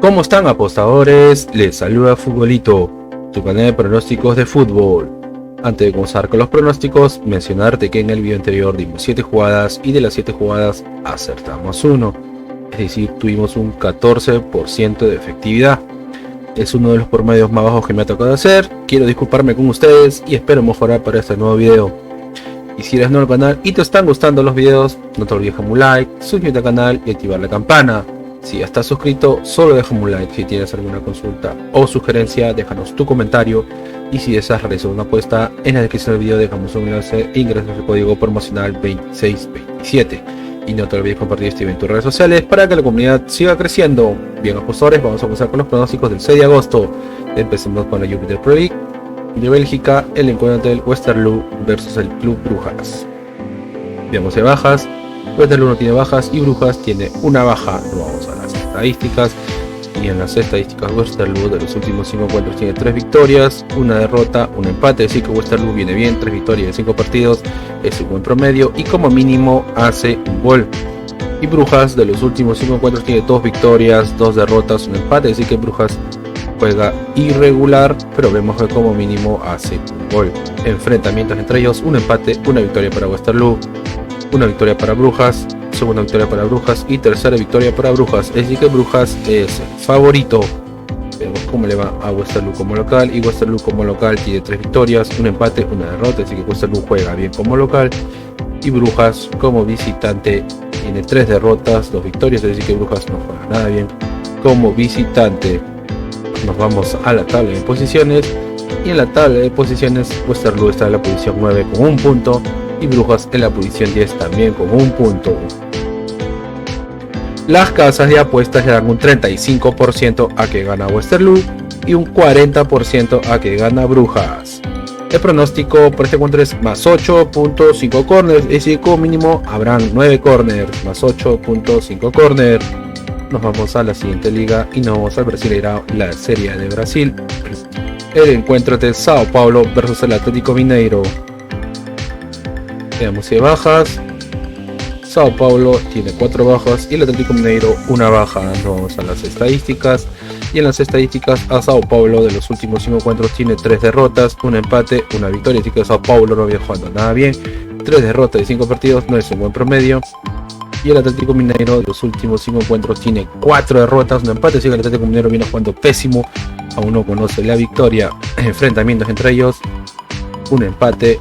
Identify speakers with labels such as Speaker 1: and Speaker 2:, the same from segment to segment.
Speaker 1: ¿Cómo están, apostadores? Les saluda Futbolito, tu canal de pronósticos de fútbol. Antes de comenzar con los pronósticos, mencionarte que en el video anterior dimos 7 jugadas y de las 7 jugadas acertamos 1. Es decir, tuvimos un 14% de efectividad. Es uno de los promedios más bajos que me ha tocado hacer. Quiero disculparme con ustedes y espero mejorar para este nuevo video. Y si eres nuevo al canal y te están gustando los videos, no te olvides dejar un like, suscribirte al canal y activar la campana. Si ya estás suscrito, solo déjame un like. Si tienes alguna consulta o sugerencia, déjanos tu comentario. Y si deseas realizar una apuesta, en la descripción del video dejamos un enlace e ingresas el código promocional 2627. Y no te olvides compartir este video en tus redes sociales para que la comunidad siga creciendo. Bien, apostadores, vamos a comenzar con los pronósticos del 6 de agosto. Empecemos con la Jupiler Pro League de Bélgica, el encuentro del Westerlo versus el Club Brujas. Veamos de bajas. Westerlo no tiene bajas y Brujas tiene una baja. No vamos a las estadísticas. Y en las estadísticas, Westerlo de los últimos 5 encuentros tiene 3 victorias, una derrota, un empate. Así que Westerlo viene bien, 3 victorias en 5 partidos, es un buen promedio y como mínimo hace un gol. Y Brujas de los últimos 5 encuentros tiene 2 victorias, 2 derrotas, un empate. Así que Brujas juega irregular, pero vemos que como mínimo hace un gol. Enfrentamientos entre ellos, un empate, una victoria para Westerlo, una victoria para Brujas, segunda victoria para Brujas y tercera victoria para Brujas. Es decir que Brujas es el favorito. Vemos cómo le va a Westerlo como local, y Westerlo como local tiene 3 victorias, un empate, una derrota. Así que Westerlo juega bien como local y Brujas como visitante tiene 3 derrotas, 2 victorias. Es decir que Brujas no juega nada bien como visitante. Nos vamos a la tabla de posiciones, y en la tabla de posiciones Westerlo está en la posición 9 con un punto y Brujas en la posición 10 también con un punto. Las casas de apuestas le dan un 35% a que gana Westerlo y un 40% a que gana Brujas. El pronóstico por este encuentro es más 8.5 corners, es decir, como mínimo habrán 9 corners, más 8.5 corners. Nos vamos a la siguiente liga y nos vamos al Brasileirão, la Serie de Brasil. El encuentro de Sao Paulo versus el Atlético Mineiro. Veamos si hay bajas. Sao Paulo tiene 4 bajas y el Atlético Mineiro una baja. Nos vamos a las estadísticas. Y en las estadísticas, a Sao Paulo de los últimos 5 encuentros tiene 3 derrotas, un empate, una victoria. Así que Sao Paulo no viene jugando nada bien. 3 derrotas de 5 partidos no es un buen promedio. Y el Atlético Mineiro de los últimos 5 encuentros tiene 4 derrotas, un empate. Así que el Atlético Mineiro viene jugando pésimo. Aún no conoce la victoria. Enfrentamientos entre ellos, un empate,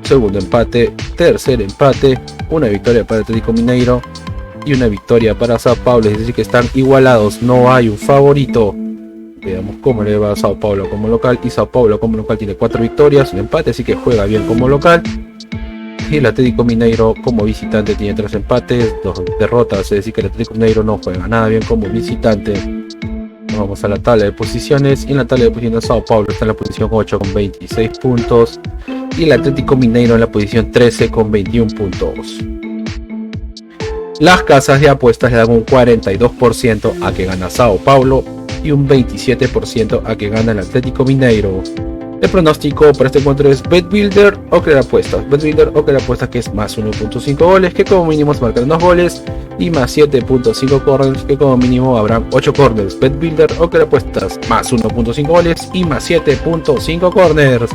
Speaker 1: segundo empate, tercer empate, una victoria para el Atlético Mineiro y una victoria para Sao Paulo. Es decir que están igualados, no hay un favorito. Veamos cómo le va a Sao Paulo como local, y Sao Paulo como local tiene 4 victorias, un empate, así que juega bien como local. Y el Atlético Mineiro como visitante tiene 3 empates, 2 derrotas. Es decir que el Atlético Mineiro no juega nada bien como visitante. Vamos a la tabla de posiciones, y en la tabla de posiciones Sao Paulo está en la posición 8 con 26 puntos y el Atlético Mineiro en la posición 13 con 21 puntos. Las casas de apuestas le dan un 42% a que gana Sao Paulo y un 27% a que gana el Atlético Mineiro. El pronóstico para este encuentro es BetBuilder o crear apuestas. BetBuilder o crear apuestas, que es más 1.5 goles, que como mínimo se marcan 2 goles, y más 7.5 corners, que como mínimo habrán 8 corners. BetBuilder o crear apuestas, más 1.5 goles y más 7.5 corners.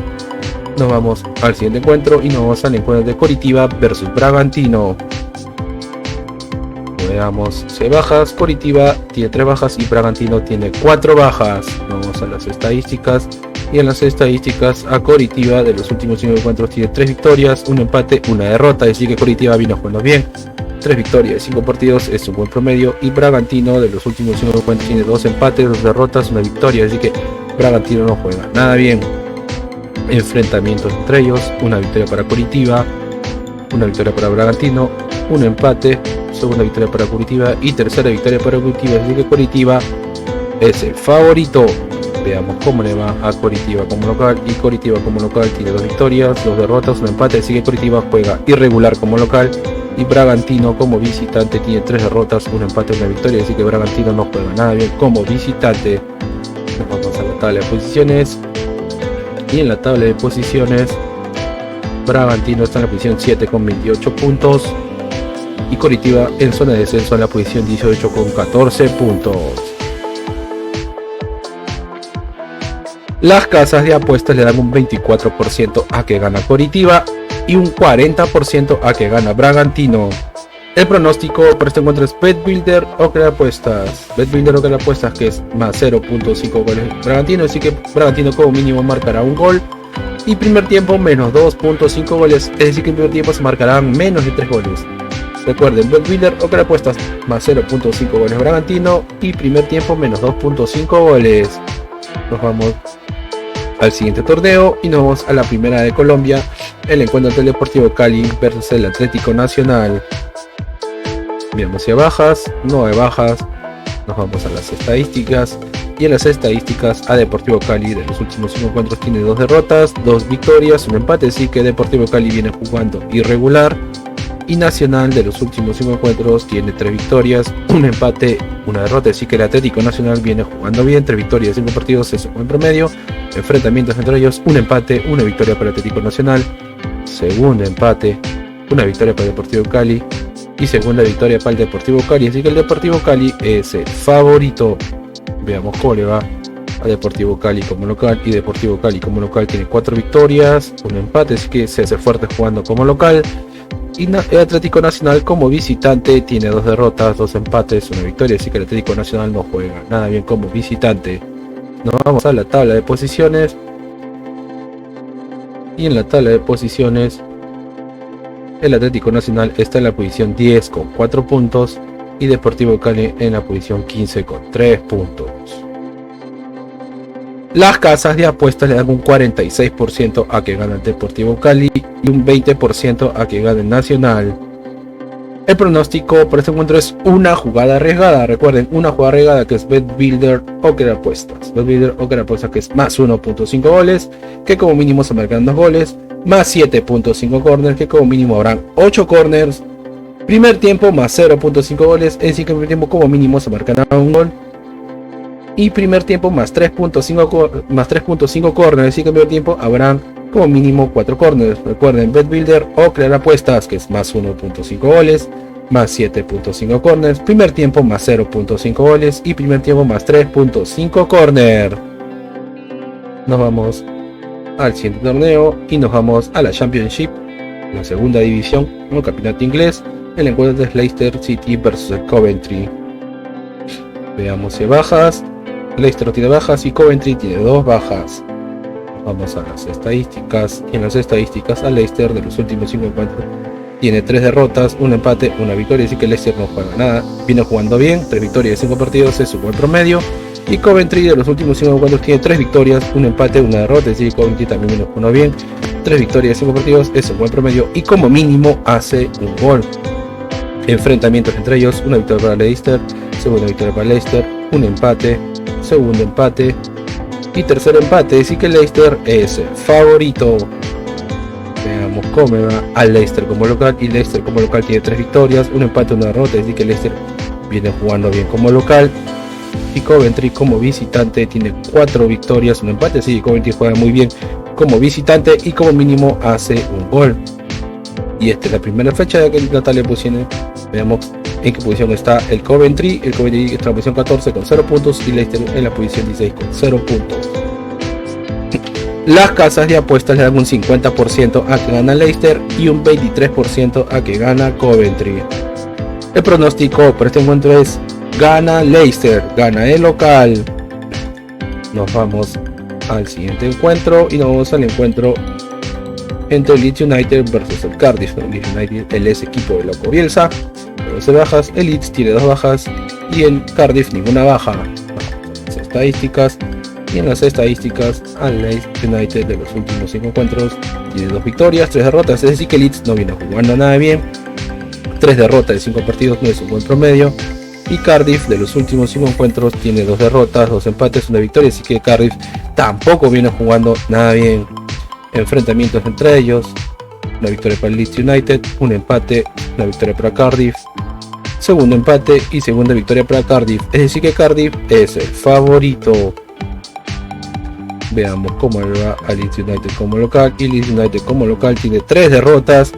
Speaker 1: Nos vamos al siguiente encuentro y nos vamos al encuentro de Coritiba versus Bragantino. Veamos si hay bajas. Coritiba tiene 3 bajas y Bragantino tiene 4 bajas. Vamos a las estadísticas. Y en las estadísticas, a Coritiba de los últimos 5 encuentros tiene 3 victorias, un empate, una derrota. Es decir que Coritiba vino jugando bien. 3 victorias de 5 partidos es un buen promedio. Y Bragantino de los últimos 5 encuentros tiene 2 empates, 2 derrotas, una victoria. Así que Bragantino no juega nada bien. Enfrentamientos entre ellos, una victoria para Coritiba, una victoria para Bragantino, un empate, segunda victoria para Coritiba y tercera victoria para Coritiba. Así que Coritiba es el favorito. Veamos cómo le va a Coritiba como local, y Coritiba como local tiene 2 victorias, 2 derrotas, un empate. Así que Coritiba juega irregular como local, y Bragantino como visitante tiene 3 derrotas, un empate, una victoria. Así que Bragantino no juega nada bien como visitante. Nos vamos a la tabla de posiciones, y en la tabla de posiciones Bragantino está en la posición 7 con 28 puntos y Coritiba en zona de descenso en la posición 18 con 14 puntos. Las casas de apuestas le dan un 24% a que gana Coritiba y un 40% a que gana Bragantino. El pronóstico por este encuentro es BetBuilder o Creapuestas. BetBuilder o Creapuestas, que es más 0.5 goles Bragantino, así que Bragantino como mínimo marcará un gol. Y primer tiempo menos 2.5 goles, es decir que en primer tiempo se marcarán menos de 3 goles. Recuerden, BetBuilder o Creapuestas más 0.5 goles Bragantino y primer tiempo menos 2.5 goles. Nos vamos al siguiente torneo y nos vamos a la primera de Colombia, el encuentro del Deportivo Cali versus el Atlético Nacional. Veamos si hay bajas, no hay bajas. Nos vamos a las estadísticas y en las estadísticas a Deportivo Cali de los últimos 5 encuentros tiene 2 derrotas, 2 victorias, un empate, así que Deportivo Cali viene jugando irregular. Y Nacional de los últimos 5 encuentros tiene 3 victorias, un empate, una derrota, así que el Atlético Nacional viene jugando bien, 3 victorias, 5 partidos, es un buen promedio. Enfrentamientos entre ellos, un empate, una victoria para el Atlético Nacional, segundo empate, una victoria para el Deportivo Cali y segunda victoria para el Deportivo Cali, así que el Deportivo Cali es el favorito. Veamos cómo le va a Deportivo Cali como local, y Deportivo Cali como local tiene 4 victorias, un empate, así que se hace fuerte jugando como local. Y el Atlético Nacional como visitante tiene 2 derrotas, 2 empates, una victoria, así que el Atlético Nacional no juega nada bien como visitante. Nos vamos a la tabla de posiciones. Y en la tabla de posiciones, el Atlético Nacional está en la posición 10 con 4 puntos y Deportivo Cali en la posición 15 con 3 puntos. Las casas de apuestas le dan un 46% a que gane el Deportivo Cali y un 20% a que gane el Nacional. El pronóstico por este encuentro es una jugada arriesgada. Recuerden, una jugada arriesgada que es BetBuilder o Creapuestas. BetBuilder o Creapuestas, que es más 1.5 goles, que como mínimo se marcan 2 goles, más 7.5 corners, que como mínimo habrán 8 corners. Primer tiempo más 0.5 goles, es decir que en primer tiempo como mínimo se marcará un gol. Y primer tiempo más 3.5 corners, así que en primer tiempo habrán como mínimo 4 corners. Recuerden, BetBuilder o Creapuestas, que es más 1.5 goles, más 7.5 corners, primer tiempo más 0.5 goles y primer tiempo más 3.5 corner. Nos vamos al siguiente torneo y nos vamos a la Championship, la segunda división, el campeonato inglés. El encuentro es Leicester City versus el Coventry. Veamos si bajas. Leicester tiene bajas y Coventry tiene 2 bajas. Vamos a las estadísticas. Y en las estadísticas, a Leicester de los últimos 5 encuentros tiene 3 derrotas, un empate, una victoria, así que Leicester no juega nada. Viene jugando bien, 3 victorias de 5 partidos, es un buen promedio. Y Coventry de los últimos 5 encuentros tiene 3 victorias, un empate, una derrota, así que Coventry también viene jugando bien, 3 victorias de 5 partidos, es un buen promedio y como mínimo hace un gol. Enfrentamientos entre ellos, una victoria para Leicester, segunda victoria para Leicester, un empate, segundo empate y tercer empate, así que Leicester es el favorito. Veamos cómo va al Leicester como local, y Leicester como local tiene 3 victorias, un empate, una derrota, así que Leicester viene jugando bien como local. Y Coventry como visitante tiene 4 victorias, un empate, así que Coventry juega muy bien como visitante y como mínimo hace un gol. Y esta es la primera fecha de la tabla de posiciones. Veamos en qué posición está el Coventry. El Coventry está en la posición 14 con 0 puntos y Leicester en la posición 16 con 0 puntos. Las casas de apuestas le dan un 50% a que gana Leicester y un 23% a que gana Coventry. El pronóstico por este encuentro es gana Leicester, gana el local. Nos vamos al siguiente encuentro y nos vamos al encuentro entre Leeds United versus el Cardiff. Leeds United, el ex equipo de Loco Bielsa, 12 bajas, el Leeds tiene 2 bajas y el Cardiff ninguna baja. Las estadísticas, y en las estadísticas al Leeds United de los últimos 5 encuentros tiene 2 victorias, 3 derrotas, es decir que Leeds no viene jugando nada bien, 3 derrotas de 5 partidos no es un buen promedio. Y Cardiff de los últimos 5 encuentros tiene 2 derrotas, 2 empates, 1 victoria, así que Cardiff tampoco viene jugando nada bien. Enfrentamientos entre ellos, una victoria para el Leeds United, un empate, una victoria para Cardiff, segundo empate y segunda victoria para Cardiff, es decir que Cardiff es el favorito. Veamos cómo le va a Leeds United como local, y Leeds United como local tiene 3 derrotas,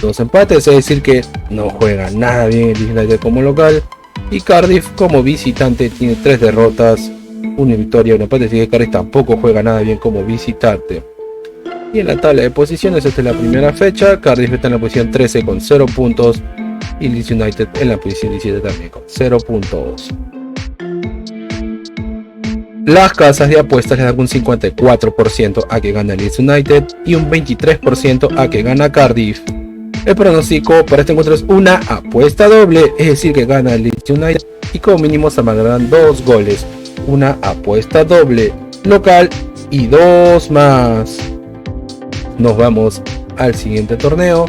Speaker 1: 2 empates, es decir que no juega nada bien el Leeds United como local. Y Cardiff como visitante tiene 3 derrotas, una victoria, una empate, así que Cardiff tampoco juega nada bien como visitante. Y en la tabla de posiciones, esta es la primera fecha, Cardiff está en la posición 13 con 0 puntos y Leeds United en la posición 17 también con 0 puntos. Las casas de apuestas le dan un 54% a que gana Leeds United y un 23% a que gana Cardiff. El pronóstico para este encuentro es una apuesta doble, es decir que gana Leeds United y como mínimo se marcarán 2 goles. Una apuesta doble local y 2 más. Nos vamos al siguiente torneo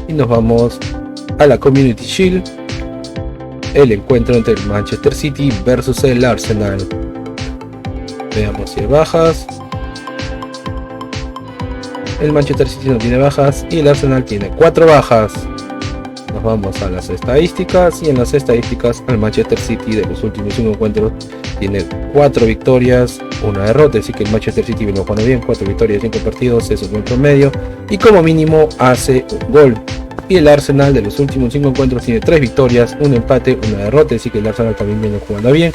Speaker 1: y nos vamos a la Community Shield, el encuentro entre el Manchester City versus el Arsenal. Veamos si hay bajas. El Manchester City no tiene bajas y el Arsenal tiene 4 bajas. Nos vamos a las estadísticas y en las estadísticas el Manchester City de los últimos 5 encuentros tiene 4 victorias, 1 derrota, así que el Manchester City viene jugando bien, 4 victorias, 5 partidos, eso es un promedio y como mínimo hace un gol. Y el Arsenal de los últimos 5 encuentros tiene 3 victorias, 1 empate, 1 derrota, así que el Arsenal también viene jugando bien.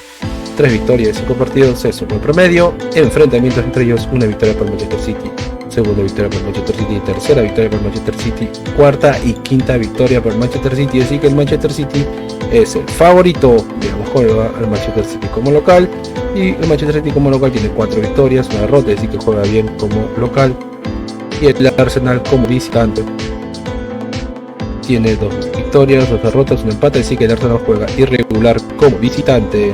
Speaker 1: 3 victorias, 5 partidos, es un buen promedio. Enfrentamientos entre ellos, 1 victoria por Manchester City, segunda victoria por Manchester City, tercera victoria por Manchester City, cuarta y quinta victoria por Manchester City, así que el Manchester City es el favorito. Digamos, juega al Manchester City como local y el Manchester City como local tiene 4 victorias, 1 derrota, así que juega bien como local. Y el Arsenal como visitante tiene 2 victorias, 2 derrotas, 1 empate, así que el Arsenal juega irregular como visitante.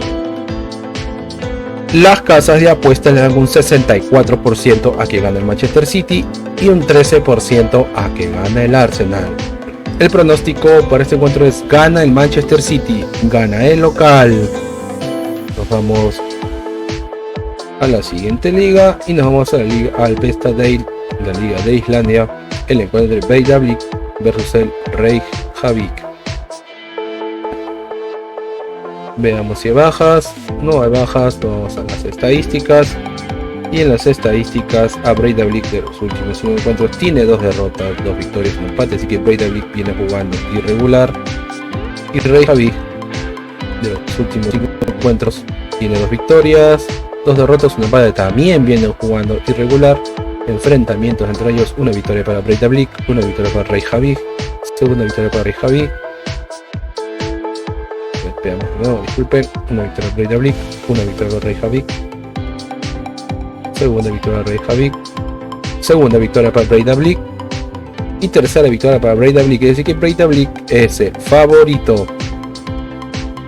Speaker 1: Las casas de apuestas le dan un 64% a que gana el Manchester City y un 13% a que gana el Arsenal. El pronóstico para este encuentro es gana el Manchester City, gana el local. Nos vamos a la siguiente liga y nos vamos a la liga Alvestadale, la liga de Islandia, el encuentro de Breiðablik versus el Reykjavik. Veamos si hay bajas. No hay bajas, vamos a las estadísticas. Y en las estadísticas a Breiðablik de los últimos 5 encuentros tiene 2 derrotas, 2 victorias, 1 empate, así que Breiðablik viene jugando irregular. Y Reykjavik de los últimos 5 encuentros tiene 2 victorias, 2 derrotas, 1 empate, también vienen jugando irregular. Enfrentamientos entre ellos, 1 victoria para Breiðablik, 1 victoria para Reykjavik, segunda victoria para Reykjavik. Veamos de nuevo, disculpen, 1 victoria para Breiðablik, 1 victoria para Reykjavik, segunda victoria para Reykjavik, segunda victoria para Breiðablik y tercera victoria para Breiðablik, es decir que Breiðablik es el favorito.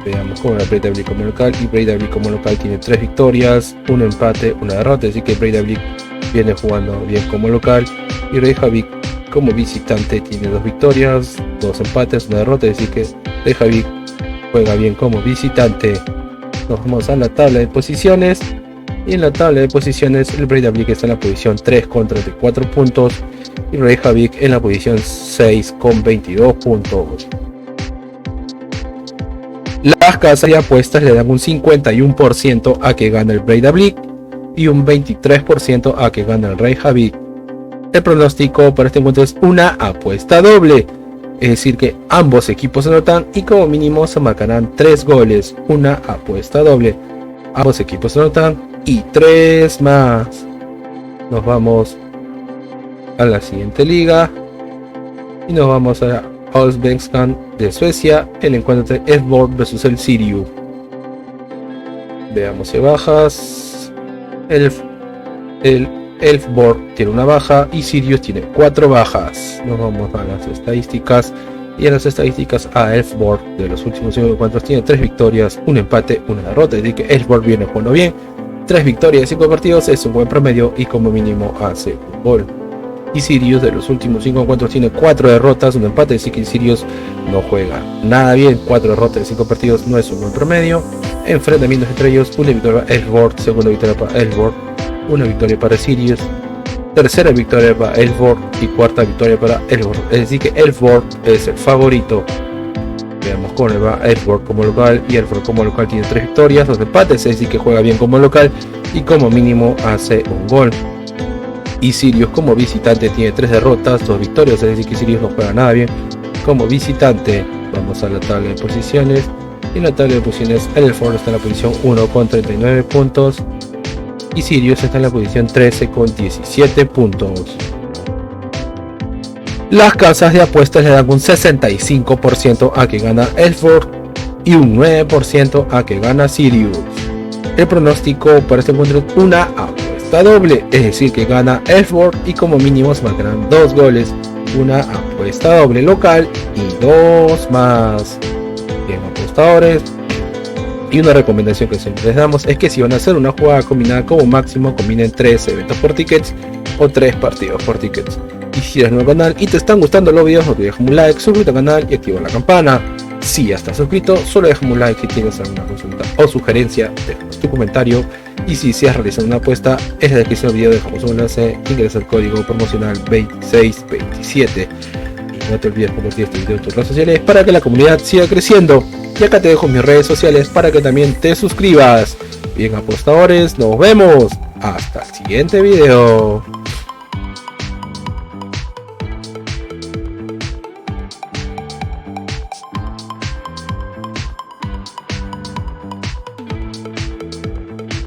Speaker 1: Veamos cómo era Breiðablik como local, y Breiðablik como local tiene 3 victorias, 1 empate, 1 derrota, así que Breiðablik viene jugando bien como local y Reykjavik como visitante tiene 2 victorias, 2 empates, 1 derrota, así que Reykjavik juega bien como visitante. Nos vamos a la tabla de posiciones y en la tabla de posiciones el Breiðablik está en la posición 3 con 34 puntos y Reykjavik en la posición 6 con 22 puntos. Las casas de apuestas le dan un 51% a que gana el Breiðablik y un 23% a que gana el Reykjavik. El pronóstico para este encuentro es una apuesta doble, es decir que ambos equipos anotan y como mínimo se marcarán 3 goles. Una apuesta doble, ambos equipos anotan y 3 más. Nos vamos a la siguiente liga y nos vamos a Allsvenskan de Suecia, el encuentro entre Elfsborg versus el Sirius. Veamos si bajas. El Elfsborg tiene una baja y Sirius tiene 4 bajas. Nos vamos a las estadísticas y en las estadísticas a Elfsborg de los últimos 5 encuentros tiene 3 victorias, 1 empate, 1 derrota, es decir que Elfsborg viene jugando bien. 3 victorias, 5 partidos es un buen promedio y como mínimo hace un gol. Y Sirius de los últimos 5 encuentros tiene 4 derrotas, 1 empate, así que Sirius no juega nada bien. 4 derrotas en 5 partidos no es un buen promedio. Enfrentamientos entre ellos, 1 victoria para Elfsborg, segunda victoria para Elfsborg, 1 victoria para Sirius, tercera victoria para Elfsborg y cuarta victoria para Elfsborg, es decir que Elfsborg es el favorito. Veamos cómo le va a Elfsborg como local, y Elfsborg como local tiene 3 victorias, 2 empates, es decir que juega bien como local y como mínimo hace un gol. Y Sirius como visitante tiene 3 derrotas, 2 victorias, es decir que Sirius no juega nada bien como visitante. Vamos a la tabla de posiciones Y en la tabla de posiciones, Elford está en la posición 1 con 39 puntos. Y Sirius está en la posición 13 con 17 puntos. Las casas de apuestas le dan un 65% a que gana Elford y un 9% a que gana Sirius. El pronóstico para este encuentro es una apuesta doble, es decir que gana Elford y como mínimo se marcarán 2 goles, una apuesta doble local y 2 más. Bien, apostadores. Y una recomendación que siempre les damos es que si van a hacer una jugada combinada, como máximo combinen 3 eventos por tickets o 3 partidos por tickets. Y si eres nuevo al canal y te están gustando los videos, no olvides dejar un like, suscríbete al canal y activa la campana. Si ya estás suscrito, solo déjame un like si tienes alguna consulta o sugerencia, déjanos tu comentario. Y si has realizado una apuesta, en la descripción del video dejamos un enlace, ingresa el código promocional 2627. Y no te olvides compartir este video en tus redes sociales para que la comunidad siga creciendo. Y acá te dejo mis redes sociales para que también te suscribas. Bien, apostadores, nos vemos hasta el siguiente video.